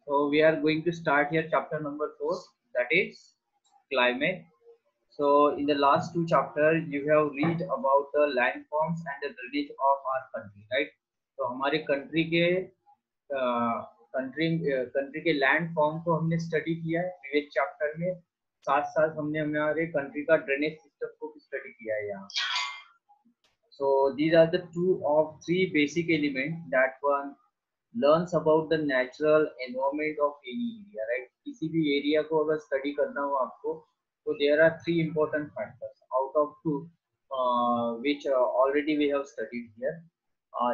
So we are going to start here chapter number 4, that is climate. So in the last two chapters, you have read about the landforms and the drainage of our country, right? तो हमारे country के land form को हमने study किया है previous chapter में। साथ साथ हमने हमारे कंट्री का ड्रेनेज सिस्टम को भी स्टडी किया है यहाँ। So these are the two of three basic elements that one learns about the natural environment of any area, right? किसी भी एरिया को अगर स्टडी करना हो आपको, तो there are three important factors out of two, which already we have studied here.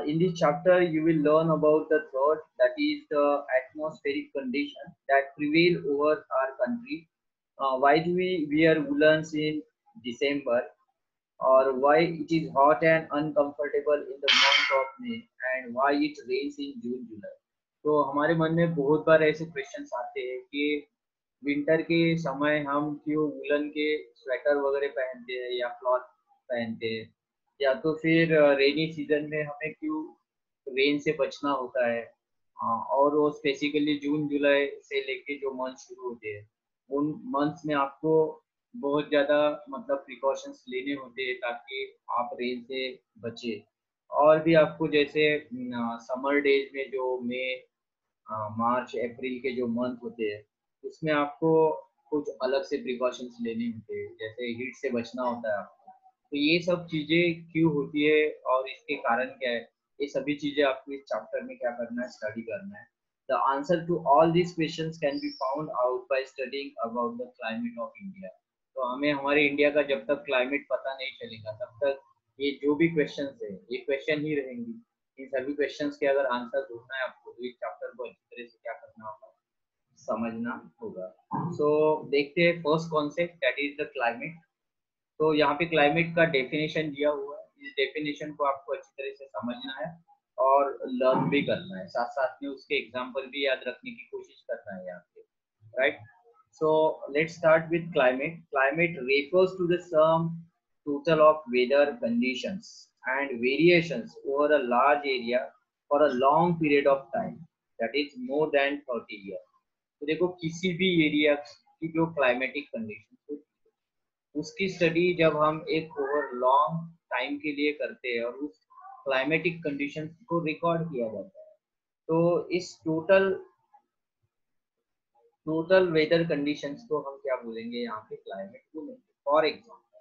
In this chapter, you will learn about the third, that is the atmospheric condition that prevail over our country. Why do we wear woolens in December? Or why it is hot and uncomfortable in the month of May, and why it rains in June July. तो हमारे मन में बहुत बार ऐसे questions आते हैं कि winter के समय हम क्यों वुलन के स्वेटर वगैरह पहनते हैं या क्लॉथ पहनते हैं, या तो फिर रेनी सीजन में हमें क्यों रेन से बचना होता है। और वो स्पेसिकली जून जुलाई से लेके जो मंथ शुरू होते हैं, उन मंथ्स में आपको बहुत ज़्यादा मतलब प्रिकॉशंस लेने होते हैं ताकि आप रेन से बचे। और भी आपको जैसे समर डेज में जो मई मार्च अप्रैल के जो मंथ होते हैं, उसमें आपको कुछ अलग से प्रिकॉशंस लेने होते हैं, जैसे हीट से बचना होता है आपको। तो ये सब चीज़ें क्यों होती है और इसके कारण क्या है, ये सभी चीज़ें आपको इस चैप्टर में क्या करना है, स्टडी करना है। The answer to all these questions can be found out by studying about the climate of India. तो हमें हमारे इंडिया का जब तक क्लाइमेट पता नहीं चलेगा, तब तक ये जो भी क्वेश्चंस है ये क्वेश्चन ही रहेंगी। इन सभी क्वेश्चंस के अगर आंसर ढूंढना है आपको, तो इस चैप्टर को अच्छी तरह से क्या करना होगा, समझना होगा। सो देखते हैं first concept, that is the climate. तो यहाँ पे क्लाइमेट का डेफिनेशन दिया हुआ है। इस डेफिनेशन को आपको अच्छी तरह से समझना है और लर्न भी करना है, साथ साथ में उसके एग्जाम्पल भी याद रखने की कोशिश करना है यहाँ पे, right? So let's start with climate. Climate refers to the sum total of weather conditions and variations over a large area for a long period of time, that is more than 30 years. तो देखो किसी भी area की जो climatic condition, उसकी study जब हम एक ओवर लॉन्ग टाइम के लिए करते हैं और उस क्लाइमेटिक कंडीशन को रिकॉर्ड किया जाता है, तो इस टोटल वेदर कंडीशंस को हम क्या बोलेंगे, यहाँ पे क्लाइमेट बोलेंगे। फॉर एग्जाम्पल,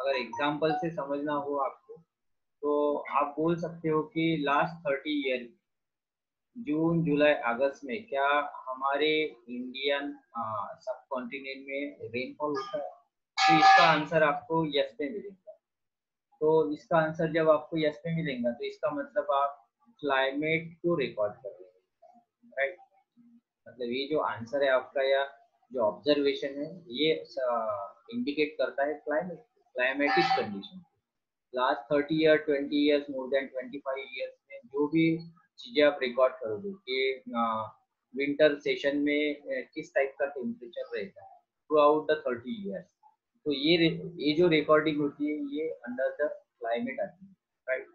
अगर एग्जाम्पल से समझना हो आपको, तो आप बोल सकते हो कि लास्ट 30 ईयर जून जुलाई अगस्त में क्या हमारे इंडियन सब कॉन्टिनेंट में रेनफॉल होता है? तो इसका आंसर आपको यस में मिलेगा। तो इसका आंसर जब आपको यस में मिलेगा, तो इसका मतलब आप क्लाइमेट को रिकॉर्ड कर रहे हैं, राइट? मतलब ये जो आंसर है आपका या जो ऑब्जर्वेशन है, ये इंडिकेट करता है climatic condition. Last 30 year 20 years, more than 25 years में जो भी चीज़ें आप रिकॉर्ड करोगे कि विंटर सेशन में किस टाइप का टेम्परेचर रहता है थ्रू आउट द 30 ईयर्स, तो ये जो रिकॉर्डिंग होती है ये अंडर द क्लाइमेट आती है, राइट?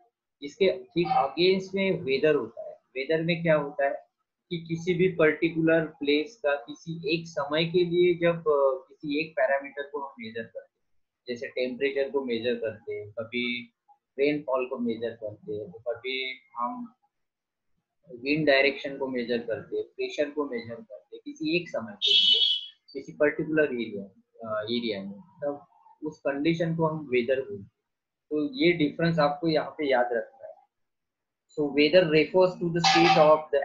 इसके ठीक अगेंस्ट में वेदर होता है। वेदर में क्या होता है कि किसी भी पर्टिकुलर प्लेस का किसी एक समय के लिए जब किसी एक पैरामीटर को हम मेजर करते हैं, जैसे टेम्परेचर को मेजर करते हैं, कभी रेनफॉल को मेजर करते हैं, तो कभी हम विंड डायरेक्शन को मेजर करते हैं, प्रेशर को मेजर करते हैं किसी एक समय के लिए किसी पर्टिकुलर एरिया में, तब उस कंडीशन को हम वेदर बोलते हैं। तो ये डिफरेंस आपको यहाँ पे याद रखना है। So weather refers to the state of the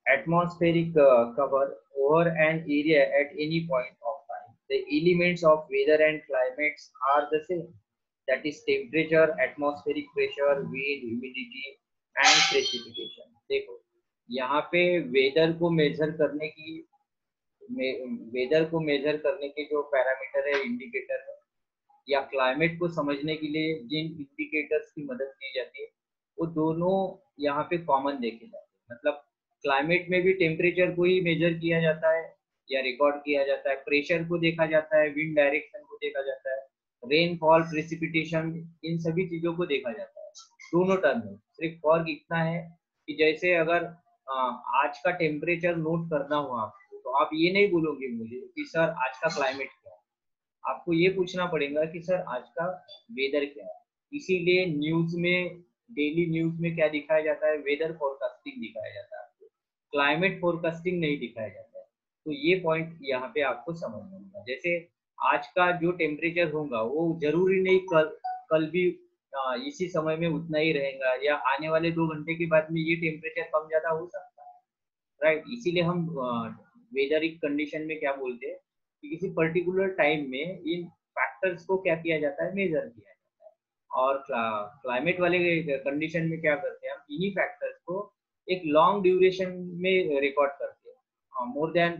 atmospheric cover over an area at any point of time. The elements of weather and climates are the same. That is temperature, atmospheric pressure, wind, humidity and precipitation. देखो यहाँ पे weather को major करने के जो parameter है, indicator है, या क्लाइमेट को समझने के लिए जिन इंडिकेटर्स की मदद ली जाती है, वो दोनों यहाँ पे कॉमन देखे जाते हैं। मतलब क्लाइमेट में भी टेम्परेचर को ही मेजर किया जाता है या रिकॉर्ड किया जाता है, प्रेशर को देखा जाता है, विंड डायरेक्शन को देखा जाता है, रेनफॉल, प्रेसिपिटेशन, इन सभी चीजों को देखा जाता है दोनों टर्म में। सिर्फ फर्क इतना है कि जैसे अगर आज का टेम्परेचर नोट करना हो आपको, तो आप ये नहीं बोलोगे मुझे कि सर आज का क्लाइमेट क्या है, आपको ये पूछना पड़ेगा कि सर आज का वेदर क्या है। इसीलिए न्यूज में, डेली न्यूज में क्या दिखाया जाता है, वेदर फोरकास्टिंग दिखाया जाता है, आपको क्लाइमेट फोरकास्टिंग नहीं दिखाया जाता है। तो ये पॉइंट यहाँ पे आपको समझना होगा। जैसे आज का जो टेम्परेचर होगा वो जरूरी नहीं कल कल भी इसी समय में उतना ही रहेगा, या आने वाले 2 घंटे के बाद में ये टेम्परेचर कम ज्यादा हो सकता है, राइट। इसीलिए हम वेदरिक कंडीशन में क्या बोलते हैं कि किसी पर्टिकुलर टाइम में इन फैक्टर्स को क्या किया जाता है, मेजर किया जाता है। और क्लाइमेट वाले कंडीशन में क्या करते हैं, हम इन्हीं फैक्टर्स को एक लॉन्ग ड्यूरेशन में रिकॉर्ड करते हैं, मोर देन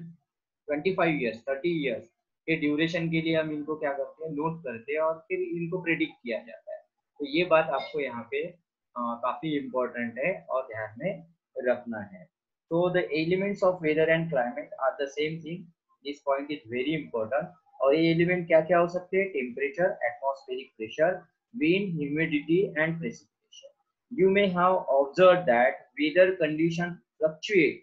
25 ईयर्स, 30 ईयर्स के ड्यूरेशन के लिए हम इनको क्या करते हैं, नोट करते हैं, और फिर इनको प्रेडिक्ट किया जाता है। तो ये बात आपको यहाँ पे काफी इम्पोर्टेंट है और ध्यान में रखना है। So the elements of weather and climate are the same thing. This point is very important. और ये एलिमेंट क्या क्या हो सकते हैं, temperature, atmospheric pressure, wind, humidity and precipitation. You may have observed that weather conditions fluctuate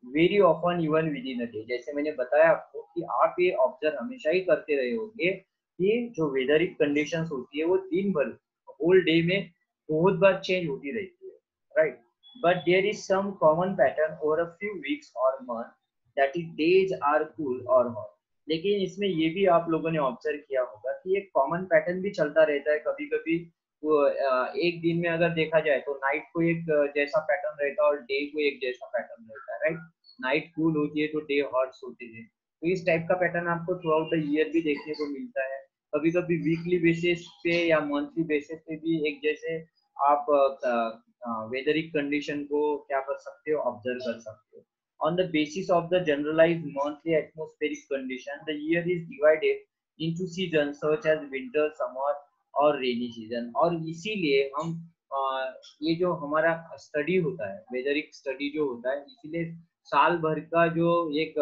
very often even within a day. जैसे मैंने बताया आपको कि आप ये ऑब्जर्व हमेशा ही करते रहे होंगे कि जो वेदरिक कंडीशंस होती है वो दिन भर, होल डे में बहुत बार चेंज होती रहती है, right. But there is some common pattern over a few weeks or months, that is days are cool or hot. लेकिन इसमें ये भी आप लोगों ने ऑब्जर्व किया होगा कि एक कॉमन पैटर्न भी चलता रहता है। कभी कभी वो एक दिन में अगर देखा जाए तो नाइट को एक जैसा पैटर्न रहता है और डे को एक जैसा पैटर्न रहता है, राइट। नाइट कूल होती है तो डे हॉट होते हैं। तो इस टाइप का पैटर्न आपको थ्रू आउट द ईयर भी देखने को मिलता है। कभी कभी वीकली बेसिस पे या मंथली बेसिस पे भी एक जैसे आप वेदरिक कंडीशन को क्या कर सकते हो, ऑब्जर्व कर सकते हो। On the basis of the generalized monthly atmospheric condition, the year is divided into seasons such as winter, summer और रेनी सीजन। और इसीलिए हम ये जो हमारा स्टडी होता है, वेदरिक स्टडी जो होता है, इसीलिए साल भर का जो एक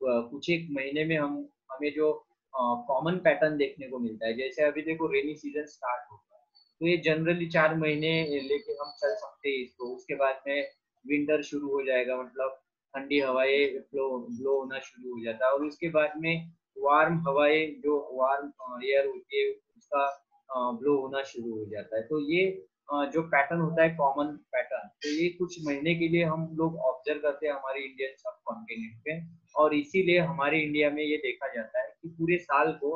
कुछ एक महीने में हमें जो कॉमन पैटर्न देखने को मिलता है। जैसे अभी देखो रेनी सीजन स्टार्ट होगा, तो ये जनरली 4 महीने लेके हम चल सकते हैं इसको। उसके बाद में विंटर शुरू हो जाएगा, मतलब ठंडी हवाएं फ्लो ब्लो होना शुरू हो जाता है। और उसके बाद में वार्म हवाएं, जो वार्म एयर होती है उसका ब्लो होना शुरू हो जाता है। तो ये जो पैटर्न होता है कॉमन पैटर्न, तो ये कुछ महीने के लिए हम लोग ऑब्जर्व करते हैं हमारे इंडियन सब कॉन्टिनेंट पे। और इसीलिए हमारे इंडिया में ये देखा जाता है कि पूरे साल को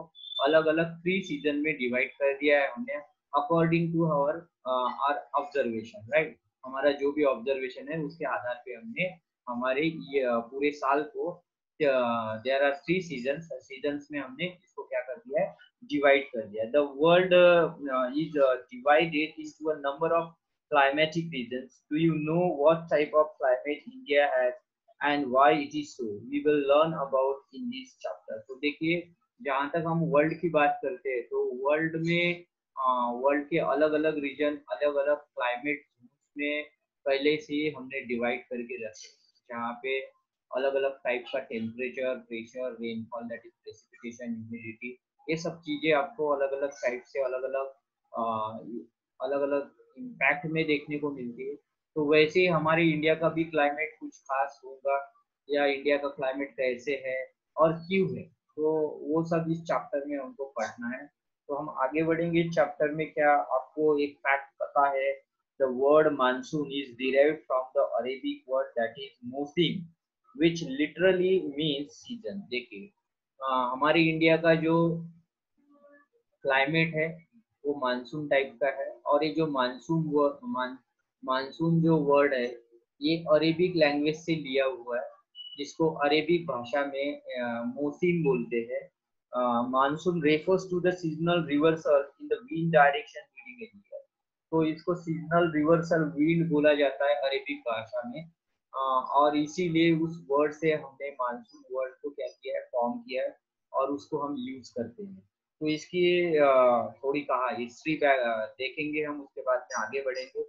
अलग अलग 3 सीजन में डिवाइड कर दिया है हमने, according to our observation, right. हमारा जो भी ऑब्जर्वेशन है उसके आधार पे हमने हमारे ये पूरे साल को, देयर आर 3 सीजन्स, सीजन्स में हमने इसको क्या कर दिया है, डिवाइड कर दिया। The world is divided into a number of climatic regions. Do you know what type of climate India has and why it is so? We will learn about in this chapter. तो देखिए, जहाँ तक हम world की बात करते हैं तो वर्ल्ड में वर्ल्ड के अलग अलग रीजन, अलग अलग क्लाइमेट में पहले से ही हमने डिवाइड करके रखे, जहाँ पे अलग अलग टाइप का temperature, pressure, rainfall, that is precipitation, humidity, ये सब चीजें आपको अलग अलग टाइप से अलग अलग इम्पैक्ट में देखने को मिलती है। तो वैसे ही हमारे इंडिया का भी क्लाइमेट कुछ खास होगा, या इंडिया का क्लाइमेट कैसे है और क्यों है, तो वो सब इस चैप्टर में हमको पढ़ना है। तो हम आगे बढ़ेंगे चैप्टर में। क्या आपको एक फैक्ट पता है, the word monsoon is derived from the Arabic word that is मौसम, विच लिटरली मीन्स सीजन। देखिए, हमारे इंडिया का जो क्लाइमेट है वो मानसून टाइप का है। और ये जो मानसून जो वर्ड है, ये अरेबिक लैंग्वेज से लिया हुआ है, जिसको अरेबिक भाषा में मौसम बोलते हैं। Monsoon refers to the seasonal reversal in the wind direction during a year. तो इसको सीजनल रिवर्सल विंड बोला जाता है अरेबिक भाषा में। और इसीलिए उस वर्ड से हमने मानसून वर्ड को क्या किया है, फॉर्म किया है, और उसको हम यूज करते हैं। तो इसकी थोड़ी कहा हिस्ट्री देखेंगे हम, उसके बाद में आगे बढ़ेंगे।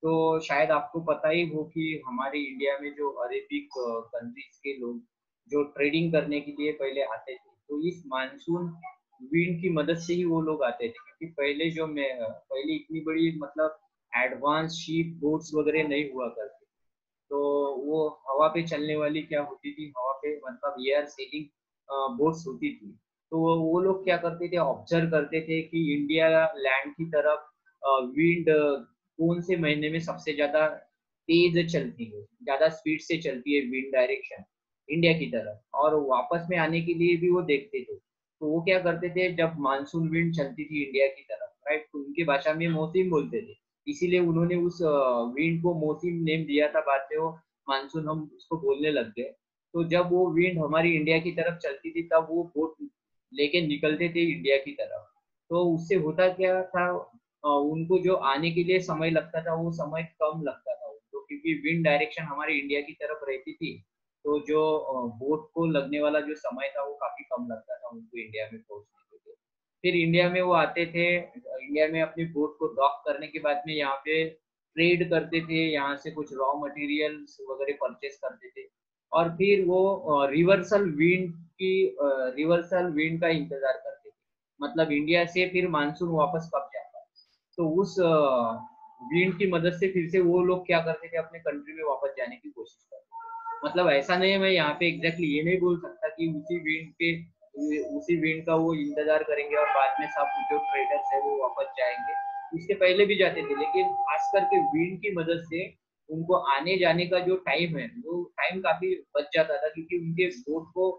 तो शायद आपको पता ही हो कि हमारे इंडिया में जो अरेबिक कंट्रीज के लोग जो ट्रेडिंग करने के लिए पहले आते थे, तो इस मानसून विंड की मदद से ही वो लोग आते थे। क्योंकि पहले इतनी बड़ी मतलब एडवांस शिप बोट्स वगैरह नहीं हुआ करते, तो वो हवा पे चलने वाली क्या होती थी, हवा पे मतलब एयर सेलिंग बोट्स होती थी। तो वो लोग क्या करते थे, ऑब्जर्व करते थे कि इंडिया लैंड की तरफ विंड कौन से महीने में सबसे ज्यादा तेज चलती है, ज्यादा स्पीड से चलती है विंड डायरेक्शन इंडिया की तरफ, और वापस में आने के लिए भी वो देखते थे। तो वो क्या करते थे, जब मानसून विंड चलती थी इंडिया की तरफ, राइट, तो उनकी भाषा में मौसम बोलते थे, इसीलिए उन्होंने उस विंड को मौसम नेम दिया था। बाद में वो मानसून हम उसको बोलने लग गए। तो जब वो विंड हमारी इंडिया की तरफ चलती थी तब वो बोट लेके निकलते थे इंडिया की तरफ। तो उससे होता क्या था, उनको जो आने के लिए समय लगता था वो समय कम लगता था उनको, क्योंकि विंड डायरेक्शन हमारे इंडिया की तरफ रहती थी। तो जो बोट को लगने वाला जो समय था वो काफी कम लगता था उनको इंडिया में पहुंचने के लिए। फिर इंडिया में वो आते थे, इंडिया में अपनी बोट को डॉक करने के बाद में यहाँ पे ट्रेड करते थे, यहाँ से कुछ रॉ मटेरियल्स वगैरह परचेस करते थे, और फिर वो रिवर्सल विंड का इंतजार करते थे, मतलब इंडिया से फिर मानसून वापस कब जाता है। तो उस विंड की मदद से फिर से वो लोग क्या करते थे, अपने कंट्री में वापस जाने की कोशिश करते थे। मतलब ऐसा नहीं है, मैं यहाँ पे एग्जैक्टली ये नहीं बोल सकता कि उसी विंड का वो इंतजार करेंगे और बाद में सब जो ट्रेडर्स है वो वापस जाएंगे, इसके पहले भी जाते थे, लेकिन खास करके विंड की मदद से उनको आने जाने का जो टाइम है वो टाइम काफी बच जाता था, क्योंकि उनके बोट को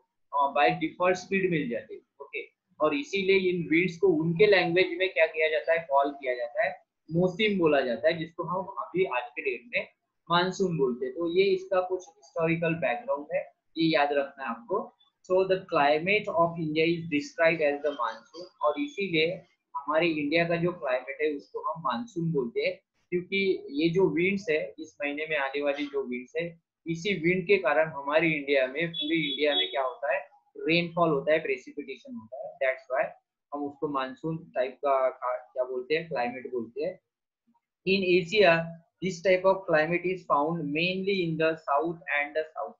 बाय डिफॉल्ट स्पीड मिल जाती है। ओके, और इसीलिए इन विंड्स को उनके लैंग्वेज में क्या किया जाता है, कॉल किया जाता है, मौसम बोला जाता है, जिसको हम अभी आज के डेट में मानसून बोलते हैं। तो ये इसका कुछ हिस्टोरिकल बैकग्राउंड है, ये याद रखना है आपको। So the climate of India is describe as the monsoon, और इसीलिए हमारे इंडिया का जो क्लाइमेट है उसको हम मानसून बोलते हैं, क्योंकि ये जो विंड्स है, इस महीने में आने वाली जो विंड्स है, इसी विंड के कारण हमारे इंडिया में, पूरे इंडिया में क्या होता है, रेनफॉल होता है, प्रेसिपिटेशन होता है। दैट्स व्हाई हम उसको मानसून टाइप का क्या बोलते हैं, क्लाइमेट बोलते हैं। In Asia this type of climate is found mainly in the south and the south.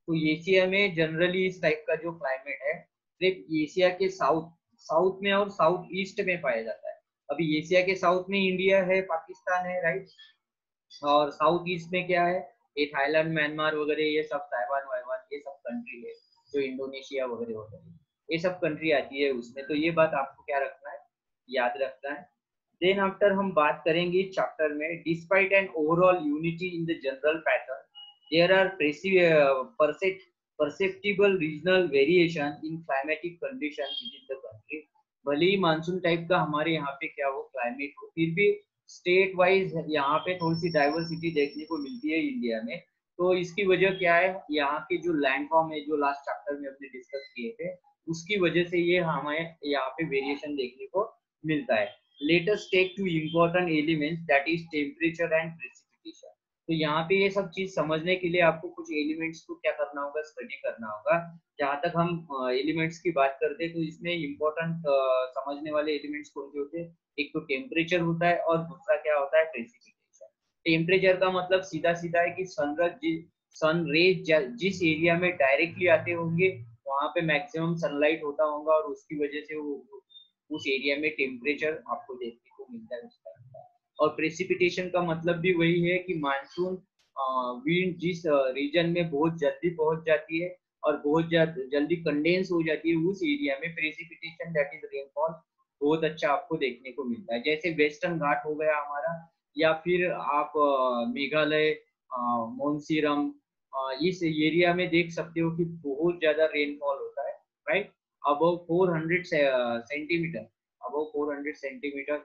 तो एशिया में जनरली इस टाइप का जो क्लाइमेट है सिर्फ एशिया के साउथ साउथ में और साउथ ईस्ट में पाया जाता है। अभी एशिया के साउथ में इंडिया है, पाकिस्तान है, राइट, और साउथ ईस्ट में क्या है, ये थाईलैंड, म्यांमार वगैरह, ये सब ताइवान वाइवान, ये सब कंट्री है, जो इंडोनेशिया वगैरह होता है, ये सब कंट्री आती है उसमें। तो ये बात आपको क्या रखना है, याद रखना है। देन आफ्टर हम बात करेंगे चैप्टर में, despite an overall unity in the general pattern there are perceptible regional variation in climatic condition within the country. भले ही मानसून टाइप का हमारे यहाँ पे क्या हो क्लाइमेट हो, फिर भी स्टेट वाइज यहाँ पे थोड़ी सी डाइवर्सिटी देखने को मिलती है इंडिया में। तो इसकी वजह क्या है, यहाँ के जो लैंडफॉर्म है, जो लास्ट चैप्टर में हमने डिस्कस किए थे, उसकी वजह से ये हमें यहाँ पे वेरिएशन देखने को मिलता है। Let us take two important elements, that is temperature and precipitation। तो यहाँ पे ये सब चीज समझने के लिए आपको कुछ एलिमेंट्स को क्या करना होगा, स्टडी करना होगा। जहाँ तक हम एलिमेंट्स की बात करते हैं तो इसमें इम्पोर्टेंट समझने वाले एलिमेंट्स कौन से होते हैं, एक तो टेम्परेचर होता है और दूसरा क्या होता है, प्रेसिपिटेशन। टेम्परेचर का मतलब सीधा सीधा है कि सन रेज जिस एरिया में डायरेक्टली आते होंगे वहां पे मैक्सिमम सनलाइट होता होगा, और उसकी वजह से वो उस एरिया में टेम्परेचर आपको देखने को मिलता है उस टाइम का। और प्रेसिपिटेशन का मतलब भी वही है कि मानसून विंड जिस रीजन में बहुत जल्दी पहुंच जाती है और बहुत जल्दी कंडेंस हो जाती है, उस एरिया में प्रेसिपिटेशन दैट इज रेनफॉल बहुत अच्छा आपको देखने को मिलता है। जैसे वेस्टर्न घाट हो गया हमारा, या फिर आप मेघालय, मोनसीरम, इस एरिया में देख सकते हो कि बहुत ज्यादा रेनफॉल होता है, right, above 400 centimetre, above 400 centimetre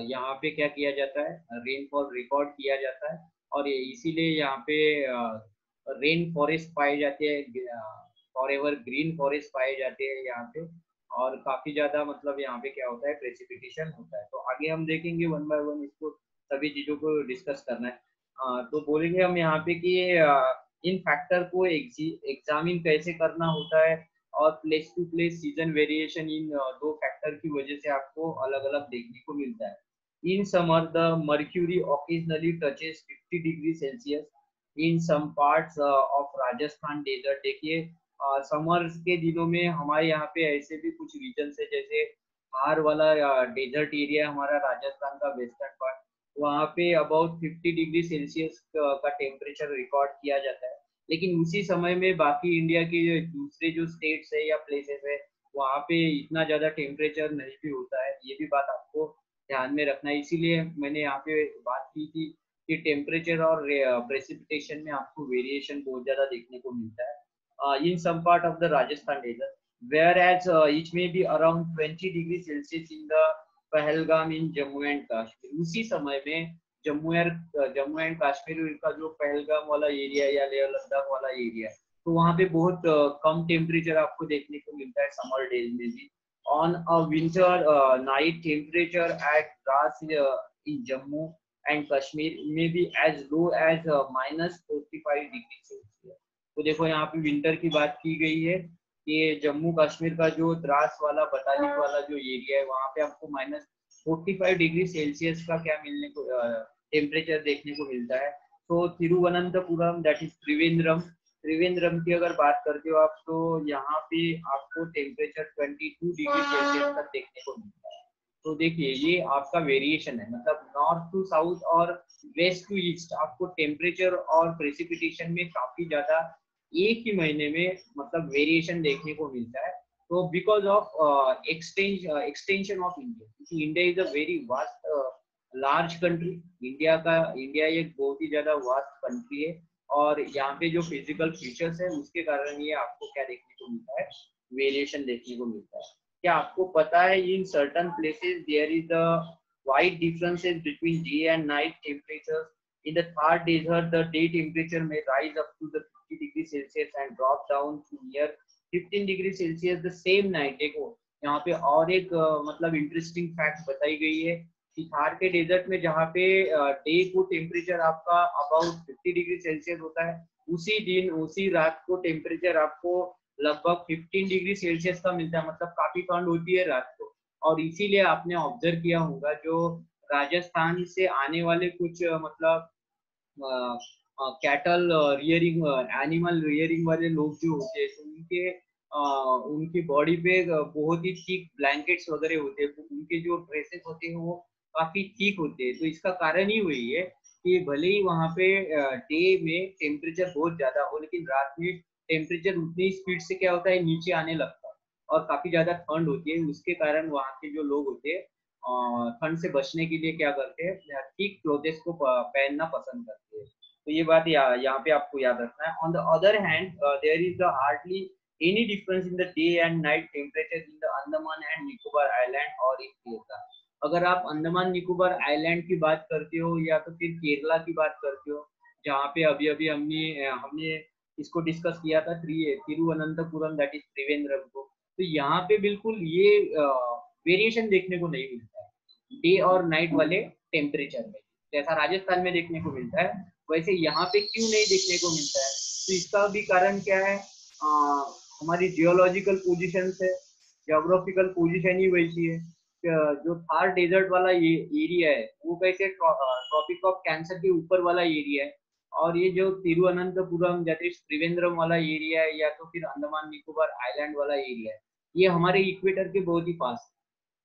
यहाँ पे क्या किया जाता है, रेनफॉल रिकॉर्ड किया जाता है। और इसीलिए यहाँ पे रेन फॉरेस्ट पाए जाते हैं, फॉर एवर ग्रीन फॉरेस्ट पाए जाते हैं यहाँ पे। और काफी ज्यादा मतलब यहाँ पे क्या होता है, प्रेसिपिटेशन होता है। तो आगे हम देखेंगे वन बाय वन इसको, सभी चीजों को डिस्कस करना है। तो बोलेंगे हम यहाँ पे कि इन फैक्टर को एग्जामिन कैसे करना होता है, और place to place season variation in दो फैक्टर की वजह से आपको अलग अलग देखने को मिलता है। In summer the mercury occasionally touches 50 degree Celsius in some parts of Rajasthan desert. देखिए समर्स के दिनों में हमारे यहाँ पे ऐसे भी कुछ रीजन है, जैसे थार वाला डेजर्ट एरिया हमारा राजस्थान का वेस्टर्न पार्ट, वहाँ पे अबाउट 50 डिग्री सेल्सियस का टेम्परेचर रिकॉर्ड किया जाता है। लेकिन उसी समय में बाकी इंडिया के दूसरे जो स्टेट्स है या प्लेसेस है वहाँ पे इतना ज़्यादा टेम्परेचर नहीं भी होता है, ये भी बात आपको ध्यान में रखना है। इसीलिए मैंने यहाँ पे बात की थी कि टेम्परेचर और प्रेसिपिटेशन में आपको वेरिएशन बहुत ज़्यादा देखने को मिलता है in some part of the Rajasthan desert, whereas it may be around 20 degree Celsius in the Pahalgam in Jammu and Kashmir. उसी समय में जम्मू एंड कश्मीर का जो पहलगाम वाला एरिया या लेह लद्दाख वाला एरिया है, तो वहाँ पे बहुत कम टेम्परेचर आपको देखने को मिलता है समर डेज में भी। On a winter night temperature at Dras in Jammu and Kashmir में be as low as -45 degree Celsius. तो देखो यहाँ पे विंटर की बात की गई है कि जम्मू कश्मीर का जो द्रास वाला बतालिक वाला जो एरिया है वहाँ पे आपको -45 डिग्री सेल्सियस का क्या मिलने को टेम्परेचर देखने को मिलता है। तो तिरुवनंतपुरम दैट इज त्रिवेंद्रम, त्रिवेंद्रम की अगर बात करते हो आप तो यहाँ पे आपको टेम्परेचर 22 डिग्री सेल्सियस तक देखने को मिलता है। तो देखिए ये आपका वेरिएशन है, मतलब नॉर्थ टू साउथ और वेस्ट टू ईस्ट आपको टेम्परेचर और प्रेसिपिटेशन में काफी ज्यादा एक ही महीने में मतलब वेरिएशन देखने को मिलता है। तो because of extension of India, क्योंकि India is a very vast large country. India एक बहुत ही ज्यादा वास्ट कंट्री है और यहाँ पे जो फिजिकल फीचर्स है उसके कारण ये आपको क्या देखने को मिलता है, वेरिएशन देखने को मिलता है। क्या आपको पता है in certain places there is a wide differences between day and night temperature. In the Thar desert, the day temperature may rise up to the 50 degrees Celsius and drop down to near 15 degrees Celsius the same night। देखो यहाँ पे और एक मतलब interesting fact बताई गई है कि थार के डेजर्ट में जहाँ पे डे को टेम्परेचर आपका अबाउट 50 डिग्री सेल्सियस होता है, उसी दिन उसी रात को टेम्परेचर आपको लगभग 15 डिग्री सेल्सियस का मिलता है, मतलब काफी ठंड होती है रात को। और इसीलिए आपने ऑब्जर्व किया होगा जो राजस्थान से आने वाले कुछ मतलब कैटल रियरिंग एनिमल रियरिंग वाले लोग जो होते हैं तो उनकी बॉडी पे बहुत ही थिक ब्लैंकेट्स वगैरह होते हैं, तो उनके जो ड्रेसेस होते हैं वो काफी थिक होते हैं। तो इसका कारण ही वही है कि भले ही वहाँ पे डे में टेम्परेचर बहुत ज्यादा हो लेकिन रात में टेम्परेचर उतनी स्पीड से क्या होता है नीचे आने लगता है और काफी ज्यादा ठंड होती है। उसके कारण वहाँ के जो लोग होते हैं ठंड से बचने के लिए क्या करते हैं थिक क्लोथेस को पहनना पसंद करते हैं। तो ये बात यहाँ पे आपको याद रखना है। On the other hand there is the hardly any difference in the day and night temperature in the Andaman and Nicobar island और इन केरला। अगर आप अंडमान निकोबार आइलैंड की बात करते हो या तो फिर केरला की बात करते हो जहाँ पे अभी अभी हमने इसको डिस्कस किया था तिरुवनंतपुरम दैट इज त्रिवेंद्रम को, तो यहाँ पे बिल्कुल ये वेरिएशन देखने को नहीं मिलता है डे और नाइट वाले टेम्परेचर में, जैसा राजस्थान में देखने को मिलता है वैसे यहाँ पे क्यों नहीं देखने को मिलता है। तो इसका भी कारण क्या है, हमारी जियोलॉजिकल पोजीशन है, जियोग्राफिकल पोजीशन ही वैसी है। जो थार डेजर्ट वाला ये एरिया है वो कैसे ट्रॉपिक ऑफ कैंसर के ऊपर वाला एरिया है, और ये जो तिरुवनंतपुरम जैसे त्रिवेंद्रम वाला एरिया है या तो फिर अंडमान निकोबार आइलैंड वाला एरिया है ये हमारे इक्वेटर के बहुत ही पास,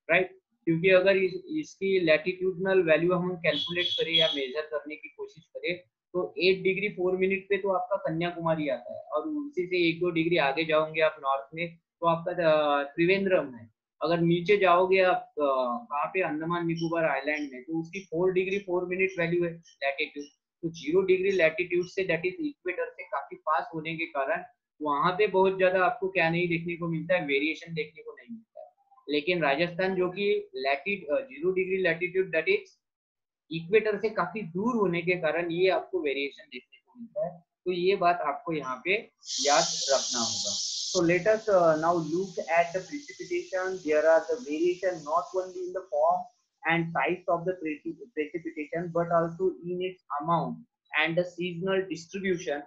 राइट। क्योंकि अगर इसकी लैटिट्यूडनल वैल्यू हम कैलकुलेट करें या मेजर करने की कोशिश करें तो 8 डिग्री 4 मिनट पे तो आपका कन्याकुमारी आता है और उसी से 1-2 डिग्री आगे जाओगे आप नॉर्थ में तो आपका त्रिवेंद्रम है। अगर नीचे जाओगे आप वहाँ पे अंडमान निकोबार आइलैंड में तो उसकी 4 डिग्री 4 मिनट वैल्यू है लैटिट्यूड। तो 0 degree latitude say that is equator से काफी पास होने के कारण वहां पे बहुत ज्यादा आपको क्या नहीं देखने को मिलता है, वेरिएशन देखने को नहीं मिलता है। लेकिन राजस्थान जो कि 0 degree latitude that is equator से काफी दूर होने के कारण ये आपको वेरिएशन देखने को मिलता है। तो ये बात आपको यहाँ पे याद रखना होगा। So let us now look at the precipitation. There are the variation not only in the form and types of the precipitation but also in its amount and the seasonal distribution.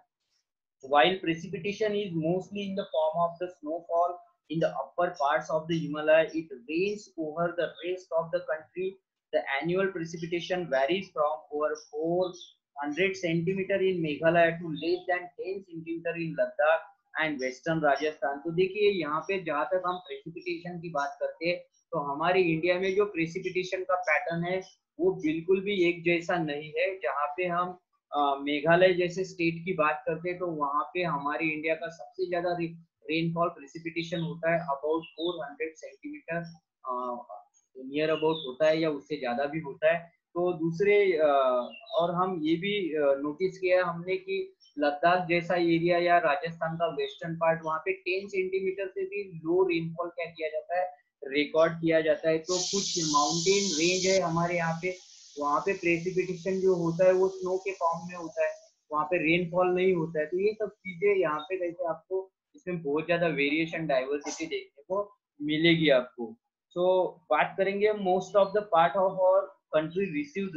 While precipitation is mostly in the form of the snowfall in the upper parts of the Himalaya, it rains over the rest of the country. The annual precipitation varies from over 400 centimeter in Meghalaya to less than 10 centimeter in Ladakh and western Rajasthan. तो देखिए यहाँ पे जहाँ तक हम precipitation की बात करते हैं तो हमारे इंडिया में जो प्रेसिपिटेशन का पैटर्न है वो बिल्कुल भी एक जैसा नहीं है। जहाँ पे हम मेघालय जैसे स्टेट की बात करते हैं तो वहाँ पे हमारे इंडिया का सबसे ज्यादा रेनफॉल प्रेसिपिटेशन होता है, अबाउट 400 सेंटीमीटर नियर अबाउट होता है, या उससे ज्यादा भी होता है। तो दूसरे और हम ये भी नोटिस किया हमने कि लद्दाख जैसा एरिया या राजस्थान का वेस्टर्न पार्ट, वहाँ पे 10 सेंटीमीटर से भी लो रेनफॉल क्या किया जाता है, रिकॉर्ड किया जाता है। तो कुछ माउंटेन रेंज है हमारे यहाँ पे, वहाँ पे प्रेसिपिटेशन जो होता है वो स्नो के फॉर्म में होता है, वहाँ पे रेनफॉल नहीं होता है। तो ये सब चीजें यहाँ पे जैसे आपको इसमें बहुत ज्यादा वेरिएशन, डाइवर्सिटी देखने को मिलेगी आपको। सो बात करेंगे, most of the part of our country received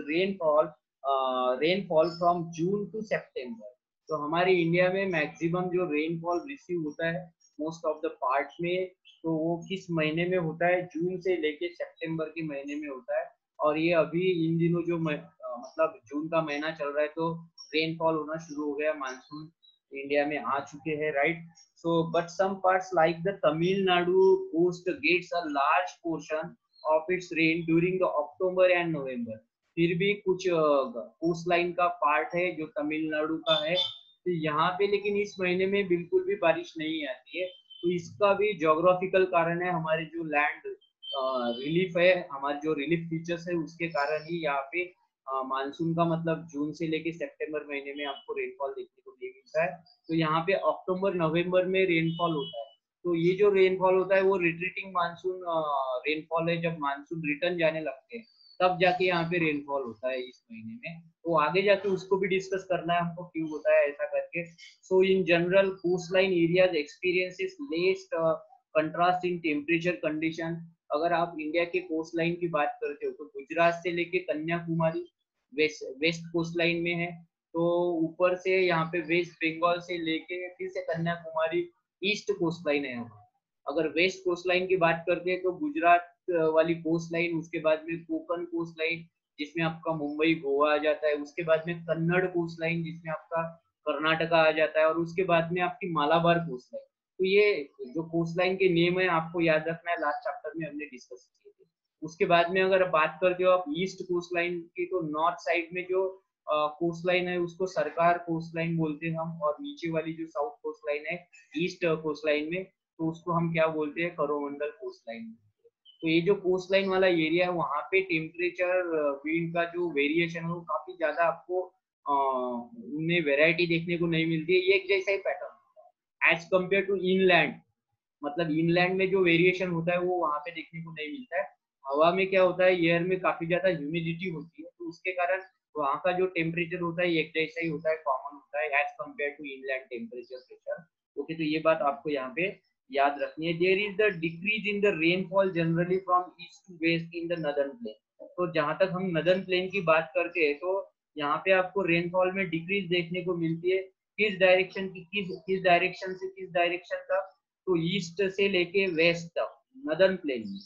rainfall from June to September. तो हमारे इंडिया में मैक्सिमम जो रेनफॉल रिसीव होता है मोस्ट ऑफ द पार्ट में, तो वो किस महीने में होता है, जून से लेके सितंबर के महीने में होता है। और ये अभी इन दिनों जो मतलब जून का महीना चल रहा है तो रेनफॉल होना शुरू हो गया, मानसून इंडिया में आ चुके हैं, right. So but some parts like the Tamil Nadu coast gets a large portion of its rain during the October and November. फिर भी कुछ कोस्ट लाइन का पार्ट है जो तमिलनाडु का है, तो यहाँ पे लेकिन इस महीने में बिल्कुल भी बारिश नहीं आती है। तो इसका भी ज्योग्राफिकल कारण है, हमारे जो लैंड रिलीफ है, हमारे जो रिलीफ फीचर्स है उसके कारण ही यहाँ पे मानसून का मतलब जून से लेके सितंबर महीने में आपको रेनफॉल देखने को नहीं मिलता है। तो यहाँ पे अक्टूबर नवंबर में रेनफॉल होता है। तो ये जो रेनफॉल होता है वो रिट्रीटिंग मानसून रेनफॉल है, जब मानसून रिटर्न जाने लगते हैं तब जाके यहाँ पे रेनफॉल होता है इस महीने में। तो आगे जाके उसको भी डिस्कस करना है हमको क्यों होता है ऐसा करके। So in general coastline areas experiences least contrast in temperature condition. अगर आप इंडिया के कोस्ट लाइन की बात करते हो तो गुजरात से लेके कन्याकुमारी वेस्ट कोस्ट लाइन में है, तो ऊपर से यहाँ पे वेस्ट बंगाल से लेके फिर से कन्याकुमारी ईस्ट कोस्ट लाइन है यहाँ। अगर वेस्ट कोस्ट लाइन की बात करते हैं तो गुजरात वाली कोस्ट लाइन, उसके बाद में कोकण कोस्ट लाइन जिसमें आपका मुंबई गोवा आ जाता है, उसके बाद में कन्नड़ कोस्ट लाइन जिसमें आपका कर्नाटका आ जाता है, और उसके बाद में आपकी मालाबार कोस्ट लाइन। तो ये जो कोस्ट लाइन के नेम है आपको याद रखना है, लास्ट चैप्टर में हमने डिस्कस किए थे। उसके बाद में अगर बात करते हो आप ईस्ट कोस्ट लाइन की, तो नॉर्थ साइड में जो कोस्ट लाइन है उसको सरकार कोस्ट लाइन बोलते हैं हम, और नीचे वाली जो साउथ कोस्ट लाइन है ईस्ट कोस्ट लाइन में, तो उसको हम क्या बोलते हैं, कोरोमंडल कोस्ट लाइन। तो ये जो कोस्ट लाइन वाला एरिया है वहाँ पे टेम्परेचर विंड का जो वेरिएशन है वो काफी ज्यादा आपको उनमें वेराइटी देखने को नहीं मिलती है, ये एक जैसा ही pattern as compare to inland. मतलब इनलैंड में जो वेरिएशन होता है वो वहाँ पे देखने को नहीं मिलता है। हवा में क्या होता है, एयर में काफी ज्यादा ह्यूमिडिटी होती है, तो उसके कारण वहाँ का जो टेम्परेचर होता है एक जैसा ही होता है, कॉमन होता है as compare to inland temperature pressure. Okay, तो ये बात आपको यहाँ पे याद रखनी है। There is the decrease in the rainfall generally from east to west in the northern plain. तो जहां तक हम नदर्न प्लेन की बात करते हैं तो यहाँ पे आपको रेनफॉल में डिक्रीज देखने को मिलती है। किस डायरेक्शन की, किस डायरेक्शन से किस डायरेक्शन तक, तो ईस्ट से लेके वेस्ट तक नदर्न प्लेन में।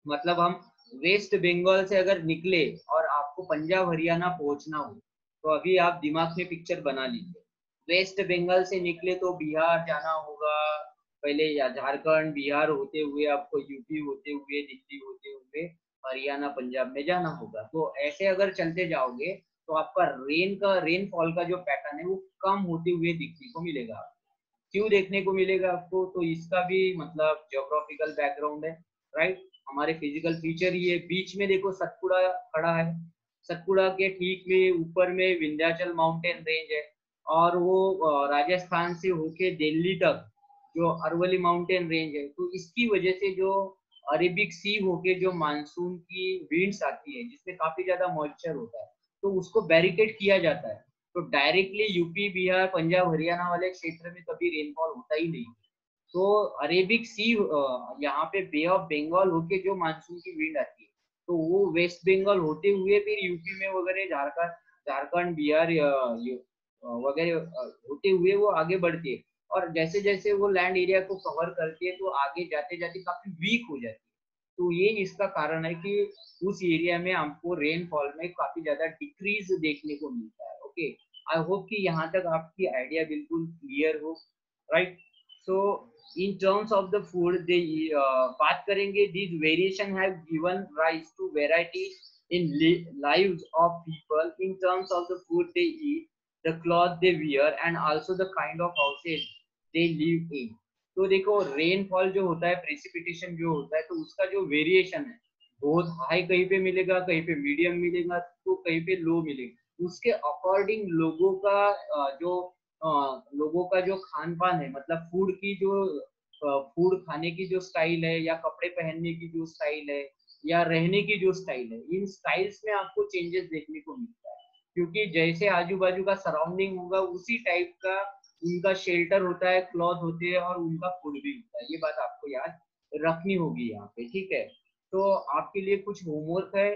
मतलब हम वेस्ट बंगाल से अगर निकले और आपको पंजाब हरियाणा पहुंचना हो, तो अभी आप दिमाग में पिक्चर बना लीजिए। वेस्ट बंगाल से निकले तो बिहार जाना होगा पहले, या झारखंड बिहार होते हुए आपको यूपी होते हुए दिल्ली होते हुए हरियाणा पंजाब में जाना होगा। तो ऐसे अगर चलते जाओगे तो आपका रेनफॉल का जो पैटर्न है वो कम होते हुए दिखने को मिलेगा। क्यों देखने को मिलेगा आपको, तो इसका भी मतलब ज्योग्राफिकल बैकग्राउंड है, राइट। हमारे फिजिकल फीचर ये बीच में देखो सतपुड़ा खड़ा है, सतपुड़ा के ठीक में ऊपर में विंध्याचल माउंटेन रेंज है, और वो राजस्थान से होके दिल्ली तक जो अरवली माउंटेन रेंज है। तो इसकी वजह से जो अरेबिक सी होके जो मानसून की विंड्स आती है जिसमें काफी ज्यादा मॉइस्चर होता है, तो उसको बैरिकेड किया जाता है। तो डायरेक्टली यूपी बिहार पंजाब हरियाणा वाले क्षेत्र में कभी रेनफॉल होता ही नहीं। तो अरेबिक सी यहाँ पे बे ऑफ बंगाल होके जो मानसून की विंड आती है, तो वो वेस्ट बंगाल होते हुए फिर यूपी में वगैरह झारखंड बिहार वगैरह होते हुए वो आगे बढ़ती है। और जैसे जैसे वो लैंड एरिया को कवर करती है तो आगे जाते जाते काफी वीक हो जाती है। तो ये इसका कारण है कि उस एरिया में आपको रेनफॉल में काफी ज्यादा डिक्रीज देखने को मिलता है। ओके, आई होप कि यहाँ तक आपकी आइडिया बिल्कुल क्लियर हो, right. So in terms of the food they बात करेंगे, this variation have given rise to variety in lives of people in terms of the food they eat, the cloth they wear, and also the kind of houses they live in. तो देखो rainfall जो होता है, precipitation जो होता है, तो उसका जो वेरिएशन है, बहुत हाई कहीं पे मिलेगा, कहीं पे मीडियम मिलेगा, तो कहीं पे लो मिलेगा। उसके अकॉर्डिंग लोगों का जो खान पान है, मतलब फूड खाने की जो स्टाइल है, या कपड़े पहनने की जो स्टाइल है, या रहने की जो स्टाइल है, इन स्टाइल्स में आपको चेंजेस देखने को मिलता है। क्योंकि जैसे आजू बाजू का सराउंडिंग होगा, उसी टाइप का उनका शेल्टर होता है, क्लॉथ होते हैं, और उनका फूड भी होता है। ये बात आपको याद रखनी होगी यहाँ पे, ठीक है। तो आपके लिए कुछ होमवर्क है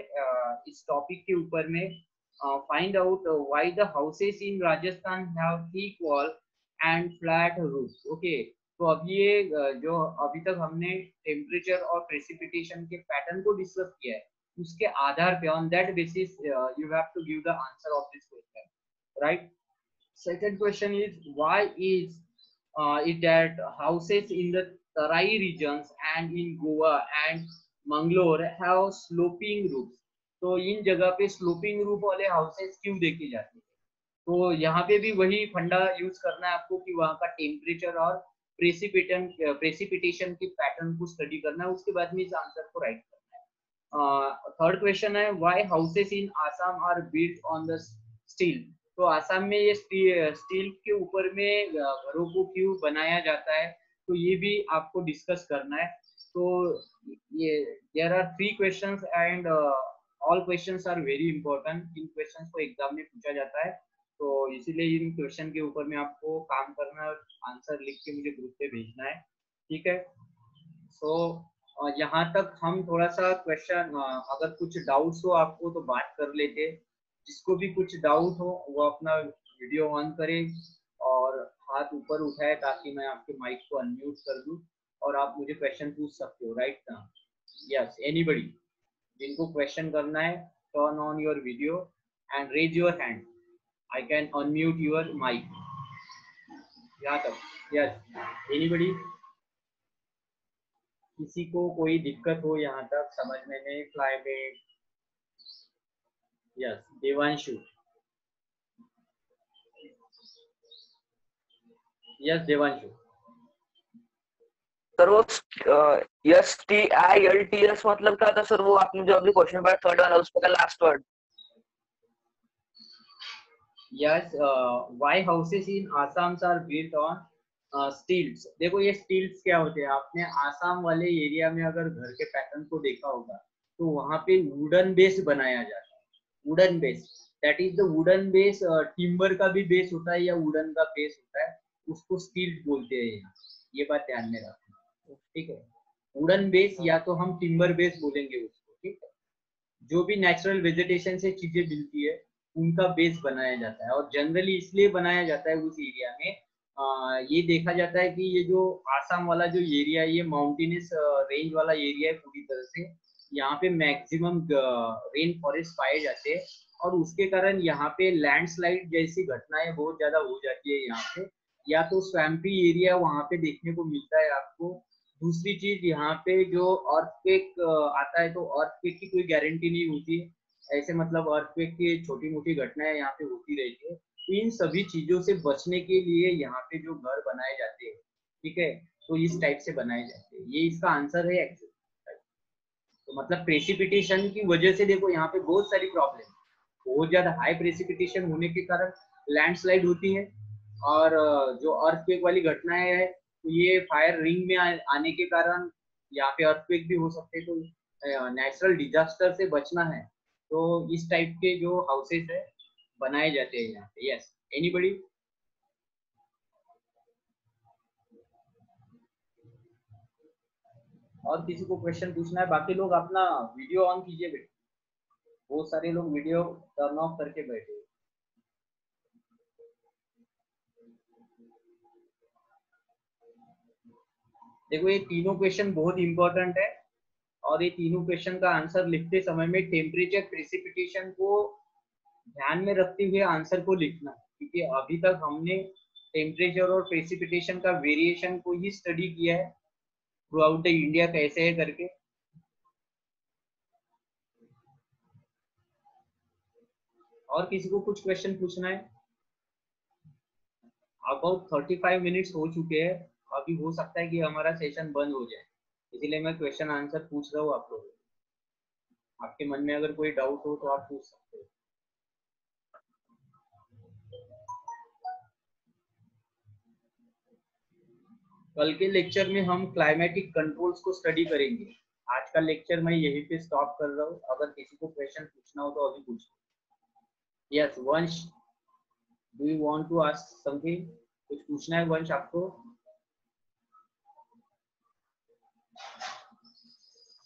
इस टॉपिक के ऊपर में। Find out why the houses in Rajasthan have thick wall and flat roof. Okay, तो अब ये जो अभी तक हमने टेम्परेचर और प्रेसिपिटेशन के पैटर्न को डिस्कस किया है, उसके आधार पे on that basis you have to give the answer of this question, right. Second question is, why is it that houses in the Tarai regions and in Goa and Mangalore have sloping roofs? तो इन जगह पे sloping roof वाले houses क्यों देखे जाते हैं? तो यहाँ पे भी वही फंडा यूज करना है आपको कि वहाँ का टेम्परेचर और प्रेसिपिटेशन के पैटर्न को स्टडी करना है, उसके बाद में इस आंसर को राइट करना है। थर्ड क्वेश्चन है, why houses in Assam are built on the steel? तो आसाम में ये स्टील के ऊपर में घरों को क्यों बनाया जाता है, तो ये भी आपको डिस्कस करना है। तो ये there are 3 questions and all questions are very important. इन क्वेश्चंस को एग्जाम में पूछा जाता है, तो इसीलिए इन क्वेश्चन के ऊपर में आपको काम करना है, आंसर लिख के मुझे ग्रुप पे भेजना है, ठीक है। सो यहाँ तक हम थोड़ा सा क्वेश्चन, अगर कुछ डाउट्स हो आपको तो बात कर लेते। जिसको भी कुछ डाउट हो वो अपना वीडियो ऑन करे और हाथ ऊपर उठाए, ताकि मैं आपके माइक को अनम्यूट कर दूं और आप मुझे क्वेश्चन पूछ सकते हो, राइट ना? यस, एनीबडी जिनको क्वेश्चन करना है, turn on your video and raise your hand, I can unmute your mic. यहाँ तक, यस, एनीबडी? किसी को कोई दिक्कत हो यहाँ तक समझने में, climate? Yes, Devanshu. Yes Devanshu. Sir वो STILTS मतलब क्या था सर? वो आपने जो अभी क्वेश्चन नंबर 3 वाला उसका last word. Yes, why houses in Assam are built on stilts? देखो ये stilts क्या होते हैं, आपने आसाम वाले एरिया में अगर घर के पैटर्न को देखा होगा, तो वहाँ पे वुडन बेस बनाया जाता है। Wooden base, that is the wooden base. Timber का भी बेस होता है या वुडन का बेस होता है, उसको स्टिल्ट बोलते हैं यहाँ। ये बात ध्यान में रखना, ठीक है। वुडन बेस या तो हम टिम्बर बेस बोलेंगे उसको, ठीक है। जो भी नेचुरल वेजिटेशन से चीजें मिलती है, उनका बेस बनाया जाता है, और जनरली इसलिए बनाया जाता है उस एरिया में। ये देखा जाता है कि ये जो आसाम वाला जो एरिया है, ये माउंटेनस रेंज वाला एरिया है पूरी तरह से। यहाँ पे मैक्सिमम रेन फॉरेस्ट पाए जाते हैं, और उसके कारण यहाँ पे लैंडस्लाइड जैसी घटनाएं बहुत ज्यादा हो जाती है यहाँ पे, या तो स्वैम्पी एरिया वहाँ पे देखने को मिलता है आपको। दूसरी चीज, यहाँ पे जो अर्थक्वेक आता है, तो अर्थक्वेक की कोई गारंटी नहीं होती है, ऐसे मतलब अर्थक्वेक की छोटी मोटी घटनाएं यहाँ पे होती रहती है। इन सभी चीजों से बचने के लिए यहाँ पे जो घर बनाए जाते हैं, ठीक है, तो इस टाइप से बनाए जाते हैं। ये इसका आंसर है एक्चुअली। तो मतलब प्रेसिपिटेशन की वजह से देखो यहाँ पे बहुत सारी प्रॉब्लम, बहुत ज्यादा हाई प्रेसिपिटेशन होने के कारण लैंडस्लाइड होती है, और जो अर्थक्वेक वाली घटनाएं है, तो ये फायर रिंग में आने के कारण यहाँ पे अर्थक्वेक भी हो सकते हैं। तो नेचुरल डिजास्टर से बचना है, तो इस टाइप के जो हाउसेस है बनाए जाते हैं यहाँ पे। Yes, anybody? और किसी को क्वेश्चन पूछना है? बाकी लोग अपना वीडियो ऑन कीजिए बेटा, बहुत सारे लोग वीडियो टर्न ऑफ करके बैठे। देखो ये तीनों क्वेश्चन बहुत इंपॉर्टेंट है, और ये तीनों क्वेश्चन का आंसर लिखते समय में टेम्परेचर प्रेसिपिटेशन को ध्यान में रखते हुए आंसर को लिखना, क्योंकि अभी तक हमने टेम्परेचर और प्रेसिपिटेशन का वेरिएशन को ही स्टडी किया है थ्रू आउट द इंडिया कैसे है करके। और किसी को कुछ क्वेश्चन पूछना है? अबाउट 35 मिनट्स हो चुके हैं, अभी हो सकता है कि हमारा सेशन बंद हो जाए, इसीलिए मैं क्वेश्चन आंसर पूछ रहा हूँ आप लोगों को। आपके मन में अगर कोई डाउट हो तो आप पूछ सकते हो। कल के लेक्चर में हम क्लाइमेटिक कंट्रोल्स को स्टडी करेंगे। आज का लेक्चर मैं यहीं पे स्टॉप कर रहा हूँ, अगर किसी को क्वेश्चन पूछना हो तो अभी पूछो। Yes Vansh, do you want to ask something? कुछ पूछना है वंश आपको?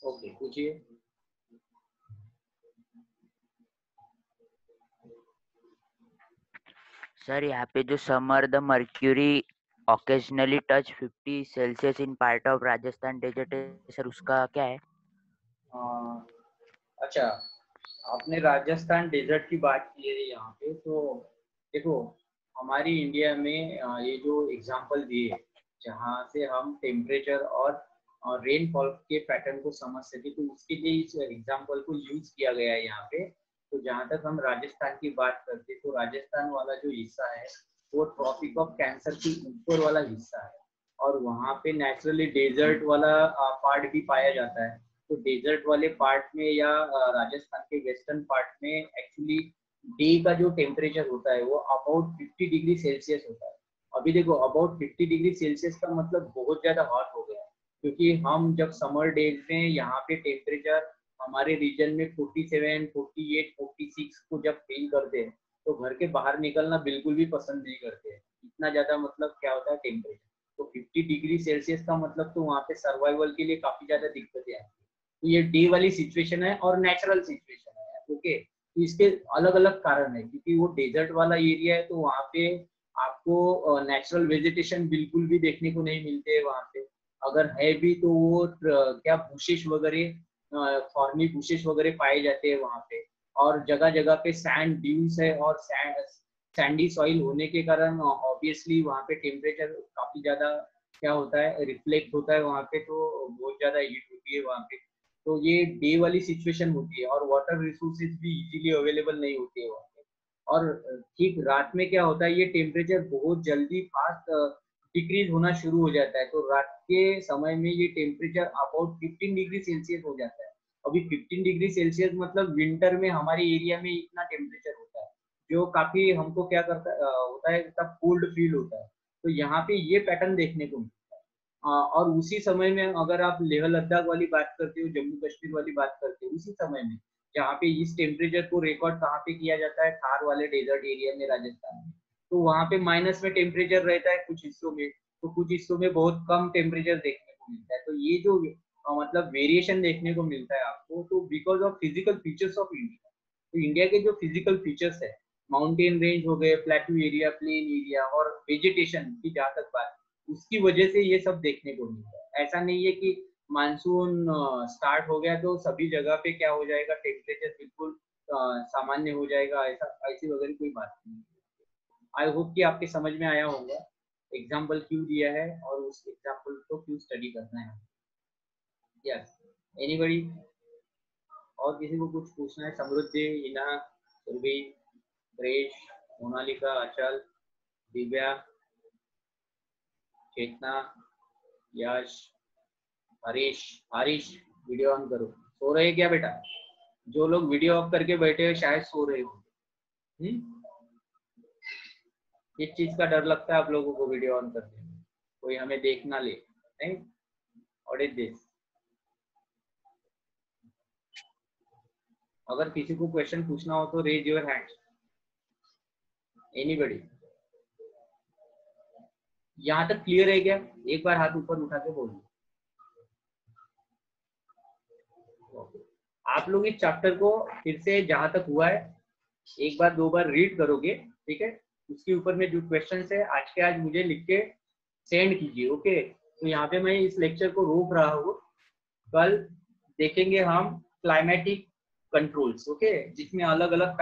ओके पूछिए। सर यहाँ पे जो summer the mercury occasionally touch 50 Celsius in part of Rajasthan desert है सर, उसका क्या है? अच्छा, आपने राजस्थान डेजर्ट की बात की है यहाँ पे, तो देखो हमारी इंडिया में ये जो एग्जांपल दिए जहाँ से हम टेम्परेचर और रेनफॉल के पैटर्न को समझ सके, तो उसके लिए इस एग्जांपल को यूज किया गया है यहाँ पे। तो जहाँ तक हम राजस्थान की बात करते हैं, तो राजस्थान वाला जो हिस्सा है वो ट्रॉपिक ऑफ कैंसर के ऊपर वाला हिस्सा है, और वहाँ पे नेचुरली डेजर्ट वाला पार्ट भी पाया जाता है। तो डेजर्ट वाले पार्ट में या राजस्थान के वेस्टर्न पार्ट में एक्चुअली डे का जो टेम्परेचर होता है वो अबाउट 50 डिग्री सेल्सियस होता है। अभी देखो अबाउट 50 डिग्री सेल्सियस का मतलब बहुत ज्यादा हॉट हो गया है, क्योंकि हम जब समर डेज में यहाँ पे टेम्परेचर हमारे रीजन में 47, 48, 46 को जब फील करते हैं, तो घर के बाहर निकलना बिल्कुल भी पसंद नहीं करते हैं। इतना ज्यादा मतलब क्या होता है टेम्परेचर। तो 50 डिग्री सेल्सियस का मतलब तो वहाँ पे सर्वाइवल के लिए काफी ज्यादा दिक्कतें आती है। तो ये डे वाली सिचुएशन है और नेचुरल सिचुएशन है। ओके, तो इसके अलग अलग कारण है, क्योंकि वो डेजर्ट वाला एरिया है, तो वहाँ पे आपको नेचुरल वेजिटेशन बिल्कुल भी देखने को नहीं मिलते है वहाँ पे। अगर है भी तो वो क्या बुशेस वगैरह, फॉर्मी बुशेस वगैरह पाए जाते हैं वहाँ पे। और जगह जगह पे सैंड ड्यून्स है, और सैंडी सॉइल होने के कारण ऑब्वियसली वहाँ पे टेम्परेचर काफी ज्यादा क्या होता है, रिफ्लेक्ट होता है वहाँ पे, तो बहुत ज्यादा हीट होती है वहाँ पे। तो ये डे वाली सिचुएशन होती है, और वाटर रिसोर्सेज भी इजीली अवेलेबल नहीं होती है वहाँ पे। और ठीक रात में क्या होता है, ये टेम्परेचर बहुत जल्दी फास्ट डिक्रीज होना शुरू हो जाता है। तो रात के समय में ये टेम्परेचर अबाउट 15 डिग्री सेल्सियस हो जाता है। अभी 15 डिग्री सेल्सियस मतलब विंटर में हमारे एरिया में इतना टेम्परेचर होता है, जो काफी हमको क्या करता होता है, तब कोल्ड फील होता है। तो यहाँ पे ये पैटर्न देखने को मिलता है। और उसी समय में अगर आप लेह लद्दाख वाली बात करते हो, जम्मू कश्मीर वाली बात करते हो, उसी समय में जहाँ पे इस टेम्परेचर को रिकॉर्ड कहाँ पे किया जाता है, थार वाले डेजर्ट एरिया में राजस्थान में। तो वहाँ पे माइनस में टेम्परेचर रहता है कुछ हिस्सों में, तो कुछ हिस्सों में बहुत कम टेम्परेचर देखने को मिलता है। तो ये जो मतलब वेरिएशन देखने को मिलता है आपको, तो because of physical features of India. तो इंडिया के जो फिजिकल फीचर्स है, माउंटेन रेंज हो गए, प्लेट्यू एरिया, प्लेन एरिया, और वेजिटेशन की जहाँ तक बात, उसकी वजह से ये सब देखने को मिलता है। ऐसा नहीं है कि मानसून स्टार्ट हो गया तो सभी जगह पे क्या हो जाएगा, टेम्परेचर बिल्कुल सामान्य हो जाएगा, ऐसा ऐसी वगैरह कोई बात नहीं। आई होप कि आपके समझ में आया होगा एग्जाम्पल क्यों दिया है और उस एग्जाम्पल को क्यों स्टडी करना है। Yes, anybody? और किसी को कुछ पूछना है? समृद्धि, हिना, सुरभि, क्रेश, मोनालिका, अचल, दिव्या, चेतना, यश, हरीश। हरीश वीडियो ऑन करो। सो रहे क्या बेटा? जो लोग वीडियो ऑफ करके बैठे हैं शायद सो रहे होंगे। किस चीज का डर लगता है आप लोगों को वीडियो ऑन करते हैं? कोई हमें देख ना ले, नहीं? What is this? अगर किसी को क्वेश्चन पूछना हो तो रेज योर हैंड। एनीबडी? यहाँ तक क्लियर है क्या? एक बार हाथ ऊपर उठा के बोलिए। आप लोग इस चैप्टर को फिर से जहां तक हुआ है एक बार दो बार रीड करोगे, ठीक है? उसके ऊपर में जो क्वेश्चन है आज के आज मुझे लिख के सेंड कीजिए। ओके, तो यहाँ पे मैं इस लेक्चर को रोक रहा हूँ। कल देखेंगे हम क्लाइमेटिक कंट्रोल्स, ओके, जिसमें अलग अलग